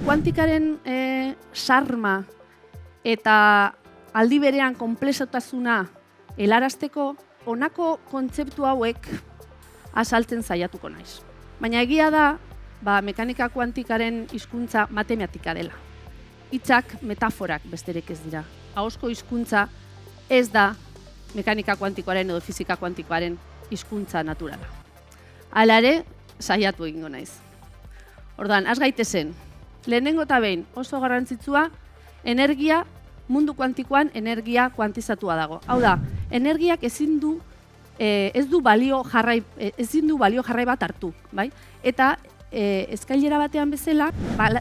kuantikaren sarma eta aldi berean konplexutasuna helarazteko honako kontzeptu hauek azaltzen saiatuko naiz. Baina egia da, mekanika kuantikaren hizkuntza matematika dela. Hitzak metaforak besterik ez dira. Ahozko hizkuntza ez da mekanika kuantikoaren edo fisika kuantikoaren hizkuntza naturala. Hala ere, saiatu egingo naiz. Orduan, has gaitezen. Lehenengo eta behin oso garrantzitsua, energia, mundu kuantikoan energia kuantizatua dago. Hau da, energiak ezin du balio jarrai bat hartu, bai? Eta eskailera batean bezala,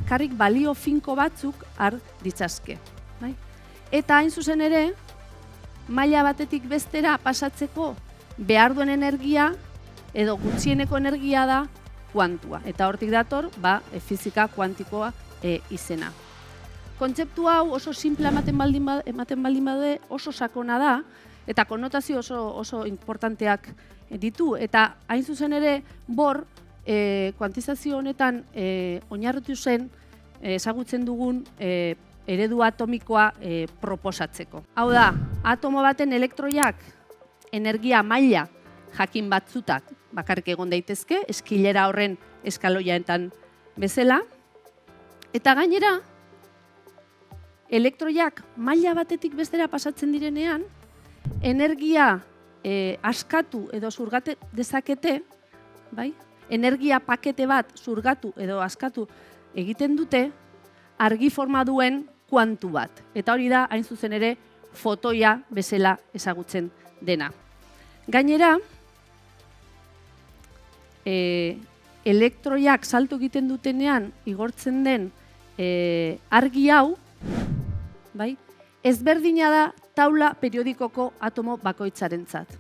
karrik balio finko batzuk har ditzazke, bai? Eta hain zuzen ere, maila batetik bestera pasatzeko behar duen energia edo gutxieneko energia da kuantua. Eta hortik dator, fisika kuantikoa izena. Kontzeptu hau oso simple ematen baldin bade oso sakona da, eta konotazio oso importanteak ditu. Eta hain zuzen ere, Bohr, kuantizazio honetan oinarritu zen ezagutzen dugun eredu atomikoa proposatzeko. Hau da, atomo baten elektroiak energia maila jakin batzutak bakarrik egon daitezke, eskilera horren eskaloiaetan bezala, eta gainera, elektroiak maila batetik bestera pasatzen direnean, energia askatu edo zurgate dezakete, bai? Energia pakete bat zurgatu edo askatu egiten dute, argi forma duen kuantu bat. Eta hori da, hain zuzen ere, fotoia bezala ezagutzen dena. Gainera, elektroiak salto egiten dutenean igortzen den argi hau, bai, ezberdina da taula periodikoko atomo bakoitzarentzat.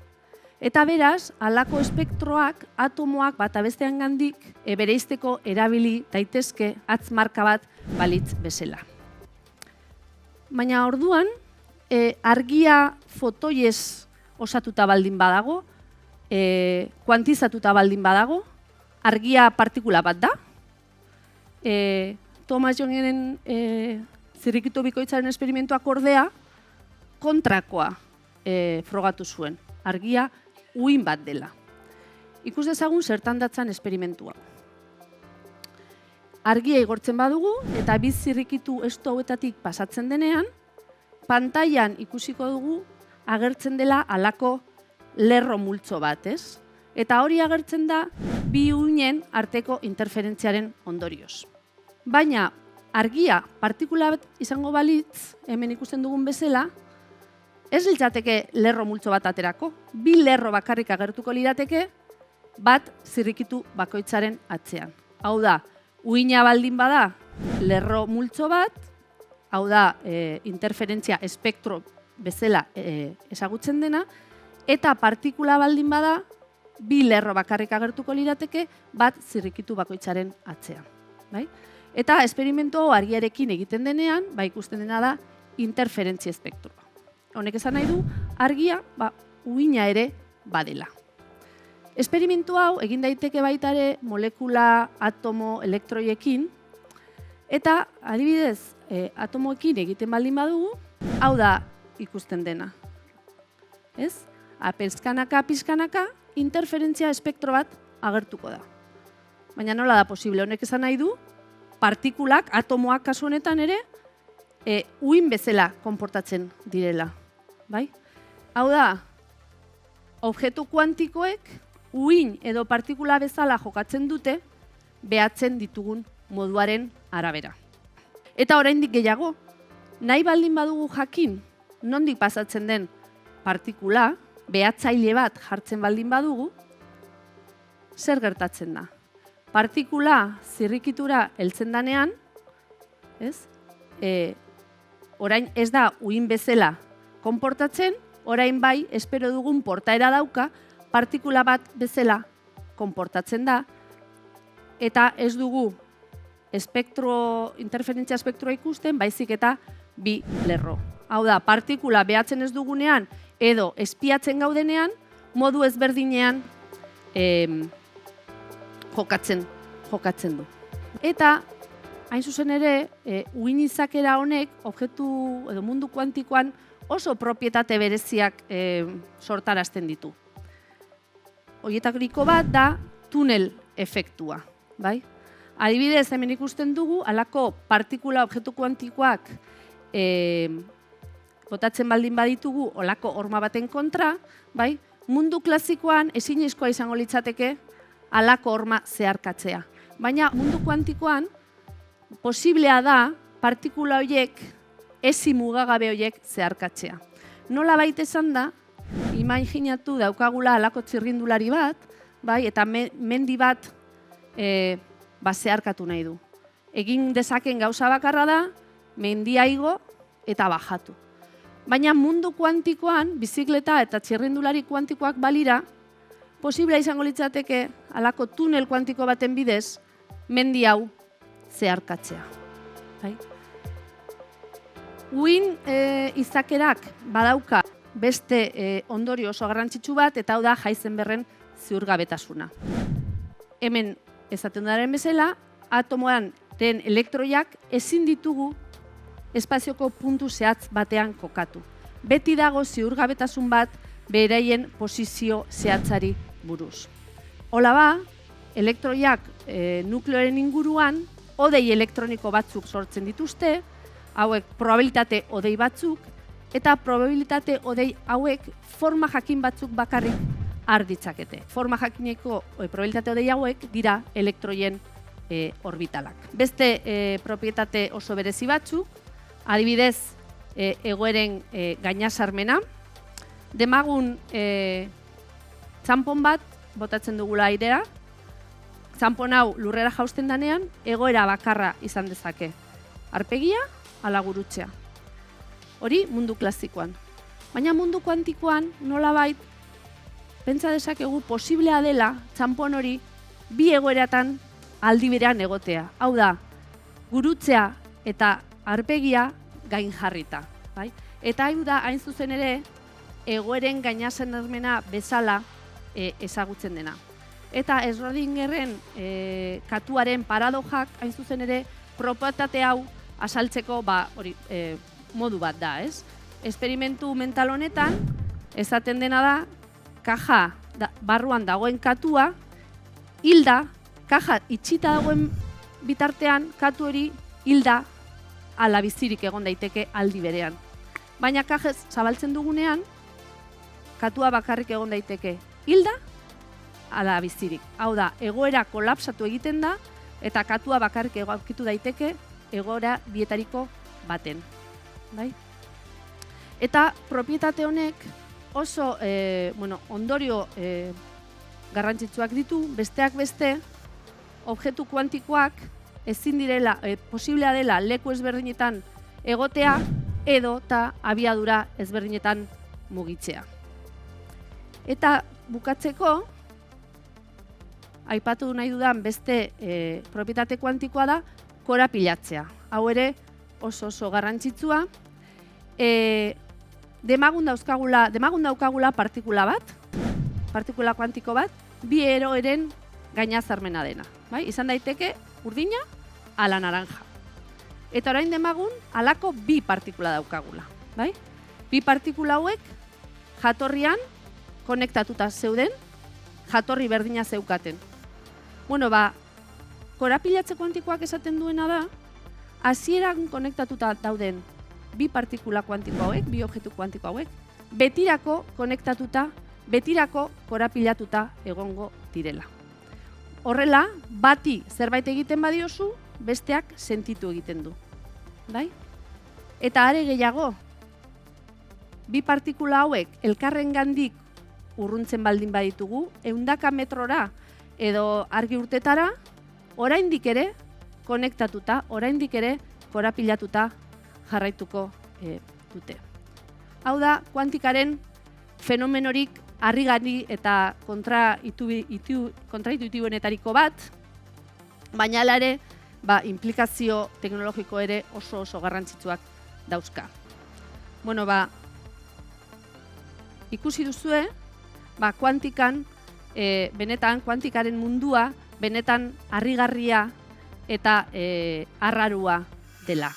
Eta beraz, halako espektroak atomoak bata bestean gandik bereizteko erabili daitezke hatz-marka bat balitz bezala. Baina orduan, argia fotoiez osatuta baldin badago, kuantizatuta baldin badago, argia partikula bat da. Thomas Youngen zirrikitu bikoitzaren esperimentuak ordea kontrakoa frogatu zuen. Argia uhin bat dela. Ikus dezagun zertan datzan esperimentua. Argia igortzen badugu eta bi zirrikitu estu hauetatik pasatzen denean, pantailan ikusiko dugu agertzen dela halako lerro multzo bat, ez? Eta hori agertzen da bi uhinen arteko interferentziaren ondorioz. Baina argia partikula bat izango balitz, hemen ikusten dugun bezala, ez litzateke lerro multzo bat aterako. Bi lerro bakarrik agertuko lirateke, bat zirrikitu bakoitzaren atzean. Hau da, uhina baldin bada lerro multzo bat, hau da, interferentzia espektro bezala ezagutzen dena, eta partikula baldin bada, bi lerro bakarrik agertuko lirateke, bat zirrikitu bakoitzaren atzean. Eta esperimentu hau argiarekin egiten denean, ikusten dena da interferentzia espektroa. Honek esan nahi du, argia uhina ere badela. Esperimentu hau egin daiteke baita ere molekula, atomo, elektroiekin, eta adibidez, atomoekin egiten baldin badugu, hau da ikusten dena. Ez? Pizkanaka, interferentzia espektro bat agertuko da. Baina nola da posible? Honek esan nahi du, partikulak, atomoak kasu honetan ere, uhin bezala konportatzen direla. Hau da, objektu kuantikoek uhin edo partikula bezala jokatzen dute behatzen ditugun moduaren arabera. Eta oraindik gehiago, nahi baldin badugu jakin nondik pasatzen den partikula, behatzaile bat jartzen baldin badugu, zer gertatzen da? Partikula zirrikitura heltzen danean, orain ez da uhin bezala konportatzen, orain bai, espero dugun portaera dauka, partikula bat bezala konportatzen da, eta ez dugu interferentzia espektroa ikusten, baizik eta bi lerro. Hau da, partikula behatzen ez dugunean, edo espiatzen gaudenean, modu ezberdinean jokatzen du. Eta hain zuzen ere, uhin izakera honek objektu edo mundu kuantikoan oso propietate bereziak sortarazten ditu. Horietariko bat da tunel efektua, bai? Adibidez, hemen ikusten dugu, halako partikula objektu kuantikoak botatzen baldin baditugu olako horma baten kontra, bai? Mundu klasikoan ezinezkoa izango litzateke halako horma zeharkatzea. Baina mundu kuantikoan posiblea da partikula horiek, ezi mugagabe horiek zeharkatzea. Nola baita esan da, imaginatu daukagula halako txirrindulari bat, bai? Eta mendi bat zeharkatu nahi du. Egin dezaken gauza bakarra da, mendia igo eta bajatu. Baina mundu kuantikoan, bizikleta eta txirrindulari kuantikoak balira, posiblea izango litzateke halako tunel kuantiko baten bidez, mendi hau zeharkatzea. Uhin izakerak badauka beste ondorio oso garrantzitsu bat, eta hau da Heisenbergen ziurgabetasuna. Hemen esaten daren bezala, atomoan den elektroiak ezin ditugu espazioko puntu zehatz batean kokatu. Beti dago ziurgabetasun bat beraien posizio zehatzari buruz. Hola ba, elektroiak nukleoaren inguruan hodei elektroniko batzuk sortzen dituzte, hauek probabilitate hodei batzuk, eta probabilitate hodei hauek forma jakin batzuk bakarrik har ditzakete. Forma jakineko probabilitate hodei hauek dira elektroien orbitalak. Beste propietate oso berezi batzuk, adibidez egoeren gainazarmena, demagun txanpon bat botatzen dugula airera, txanpon hau lurrera jausten danean, egoera bakarra izan dezake. Arpegia, ala gurutzea. Hori mundu klasikoan. Baina mundu kuantikoan nolabait pentsa dezakegu posiblea dela txanpon hori bi egoeratan aldi berean egotea. Hau da, gurutzea eta arpegia gain jarrita. Bai? Eta hau da, hain zuzen ere, egoeren gainazarmena bezala ezagutzen dena. Eta Schrödingerren katuaren paradojak, hain zuzen ere, propietate hau azaltzeko modu bat da, ez? Esperimentu mental honetan, esaten dena da, kaja barruan dagoen katua, hilda, kaja itxita dagoen bitartean, katu hori hilda ala bizirik egon daiteke aldi berean. Baina kajez zabaltzen dugunean, katua bakarrik egon daiteke hilda ala bizirik. Hau da, egoera kolapsatu egiten da, eta katua bakarrik aurkitu daiteke egoera bietariko baten. Bai? Eta propietate honek oso ondorio garrantzitsuak ditu, besteak beste, objektu kuantikoak ezin direla, posiblea dela leku ezberdinetan egotea edo eta abiadura ezberdinetan mugitzea. Eta bukatzeko, aipatu nahi dudan beste propietate kuantikoa da korapilatzea. Hau ere oso garrantzitsua. Demagun daukagula partikula bat, partikula kuantiko bat, bi eroeren gainazarmena dena. Izan daiteke urdina ala naranja. Eta orain demagun halako bi partikula daukagula. Bi partikula hauek jatorrian konektatuta zeuden, jatorri berdina zeukaten. Korapilatze kuantikoak esaten duena da, hasieran konektatuta dauden bi partikula kuantiko hauek, bi objektu kuantiko hauek, betirako konektatuta, betirako korapilatuta egongo direla. Horrela, bati zerbait egiten badiozu, besteak sentitu egiten du. Eta are gehiago, bi partikula hauek elkarrengandik urruntzen baldin baditugu, 100 metrora edo argi urtetara, oraindik ere konektatuta, oraindik ere korapilatuta jarraituko dute. Hau da, kuantikaren fenomenorik harrigarri eta kontraintuitiboenetariko bat, baina hala ere, implikazio teknologiko ere oso garrantzitsuak dauzka. Ikusi duzue, kuantikan, benetan, kuantikaren mundua, benetan harrigarria eta arrarua dela.